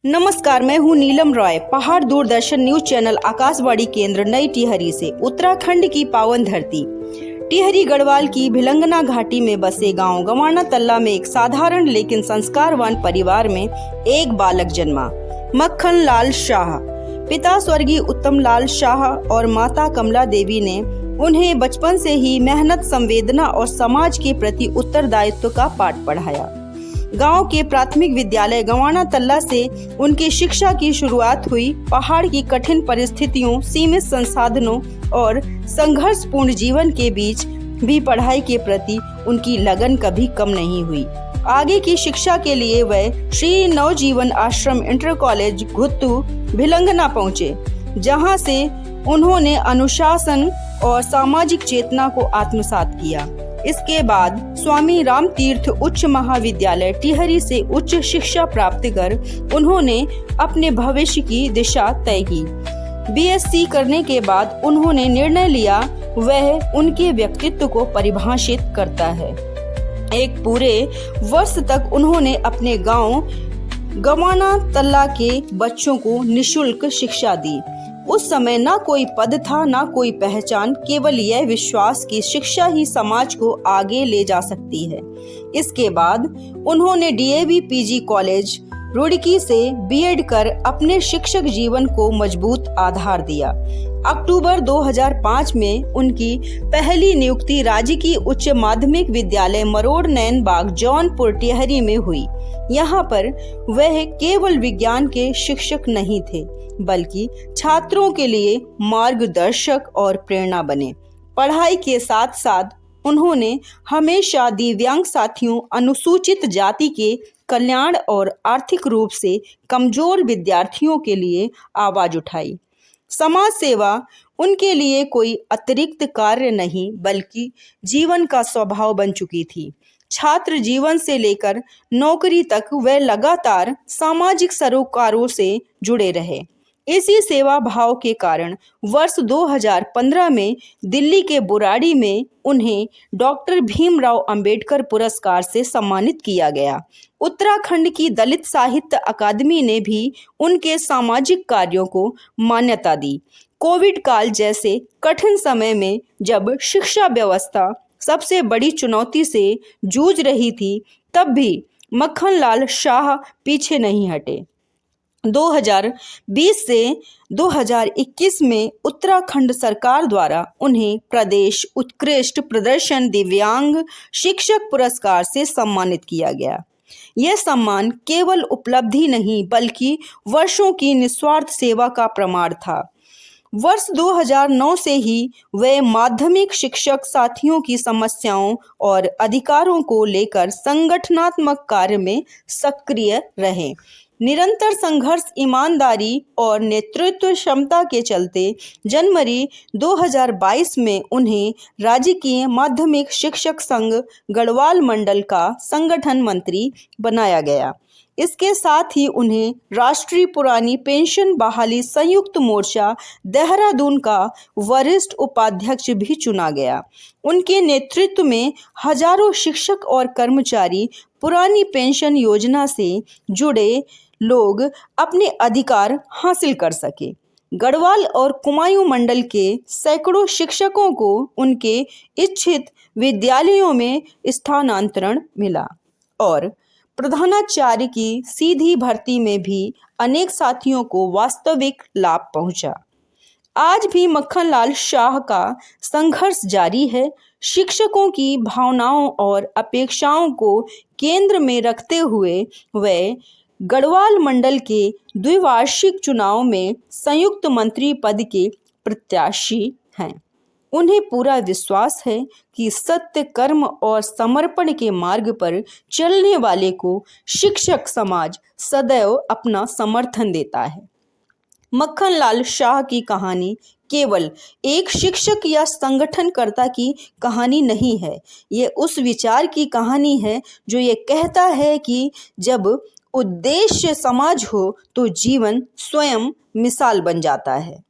नमस्कार, मैं हूं नीलम रॉय। पहाड़ दूरदर्शन न्यूज चैनल आकाशवाणी केंद्र नई टिहरी से। उत्तराखंड की पावन धरती टिहरी गढ़वाल की भिलंगना घाटी में बसे गांव गवाना तल्ला में एक साधारण लेकिन संस्कारवान परिवार में एक बालक जन्मा, मक्खन लाल शाह। पिता स्वर्गीय उत्तम लाल शाह और माता कमला देवी ने उन्हें बचपन से ही मेहनत, संवेदना और समाज के प्रति उत्तरदायित्व का पाठ पढ़ाया। गांव के प्राथमिक विद्यालय गवाना तल्ला से उनकी शिक्षा की शुरुआत हुई। पहाड़ की कठिन परिस्थितियों, सीमित संसाधनों और संघर्षपूर्ण जीवन के बीच भी पढ़ाई के प्रति उनकी लगन कभी कम नहीं हुई। आगे की शिक्षा के लिए वह श्री नवजीवन आश्रम इंटर कॉलेज घुत्तू भिलंगना पहुंचे, जहां से उन्होंने अनुशासन और सामाजिक चेतना को आत्मसात किया। इसके बाद स्वामी राम तीर्थ उच्च महाविद्यालय टिहरी से उच्च शिक्षा प्राप्त कर उन्होंने अपने भविष्य की दिशा तय की। बीएससी करने के बाद उन्होंने निर्णय लिया वह उनके व्यक्तित्व को परिभाषित करता है। एक पूरे वर्ष तक उन्होंने अपने गांव गवाना तल्ला के बच्चों को निःशुल्क शिक्षा दी। उस समय ना कोई पद था, ना कोई पहचान, केवल यह विश्वास कि शिक्षा ही समाज को आगे ले जा सकती है। इसके बाद उन्होंने डीएवी पीजी कॉलेज रुड़की से बीएड कर अपने शिक्षक जीवन को मजबूत आधार दिया। अक्टूबर 2005 में उनकी पहली नियुक्ति राजकीय उच्च माध्यमिक विद्यालय मरोड़ नैनबाग जौनपुर टिहरी में हुई। यहाँ पर वह केवल विज्ञान के शिक्षक नहीं थे, बल्कि छात्रों के लिए मार्गदर्शक और प्रेरणा बने। पढ़ाई के साथ साथ उन्होंने हमेशा दिव्यांग साथियों, अनुसूचित जाति के कल्याण और आर्थिक रूप से कमजोर विद्यार्थियों के लिए आवाज उठाई। समाज सेवा उनके लिए कोई अतिरिक्त कार्य नहीं, बल्कि जीवन का स्वभाव बन चुकी थी। छात्र जीवन से लेकर नौकरी तक वे लगातार सामाजिक सरोकारों से जुड़े रहे। इसी सेवा भाव के कारण वर्ष 2015 में दिल्ली के बुराड़ी में उन्हें डॉक्टर भीमराव अंबेडकर पुरस्कार से सम्मानित किया गया। उत्तराखंड की दलित साहित्य अकादमी ने भी उनके सामाजिक कार्यों को मान्यता दी। कोविड काल जैसे कठिन समय में जब शिक्षा व्यवस्था सबसे बड़ी चुनौती से जूझ रही थी, तब भी मक्खन लाल शाह पीछे नहीं हटे। 2020 से 2021 में उत्तराखंड सरकार द्वारा उन्हें प्रदेश उत्कृष्ट प्रदर्शन दिव्यांग शिक्षक पुरस्कार से सम्मानित किया गया। यह सम्मान केवल उपलब्धि नहीं, बल्कि वर्षों की निस्वार्थ सेवा का प्रमाण था। वर्ष 2009 से ही वे माध्यमिक शिक्षक साथियों की समस्याओं और अधिकारों को लेकर संगठनात्मक कार्य में सक्रिय रहे। निरंतर संघर्ष, ईमानदारी और नेतृत्व क्षमता के चलते जनवरी 2022 में उन्हें राजकीय माध्यमिक शिक्षक संघ गढ़वाल मंडल का संगठन मंत्री बनाया गया। इसके साथ ही उन्हें राष्ट्रीय पुरानी पेंशन बहाली संयुक्त मोर्चा देहरादून का वरिष्ठ उपाध्यक्ष भी चुना गया। उनके नेतृत्व में हजारों शिक्षक और कर्मचारी पुरानी पेंशन योजना से जुड़े लोग अपने अधिकार हासिल कर सके। गढ़वाल और कुमायूं मंडल के सैकड़ों शिक्षकों को उनके इच्छित विद्यालयों में स्थानांतरण मिला और प्रधानाचार्य की सीधी भर्ती में भी अनेक साथियों को वास्तविक लाभ पहुंचा। आज भी मक्खन लाल शाह का संघर्ष जारी है। शिक्षकों की भावनाओं और अपेक्षाओं को केंद्र में रखते हुए वे गढ़वाल मंडल के द्विवार्षिक चुनाव में संयुक्त मंत्री पद के प्रत्याशी हैं। उन्हें पूरा विश्वास है कि सत्य, कर्म और समर्पण के मार्ग पर चलने वाले को शिक्षक समाज सदैव अपना समर्थन देता है। मक्खन लाल शाह की कहानी केवल एक शिक्षक या संगठनकर्ता की कहानी नहीं है। ये उस विचार की कहानी है जो ये कहता है कि जब उद्देश्य समाज हो तो जीवन स्वयं मिसाल बन जाता है।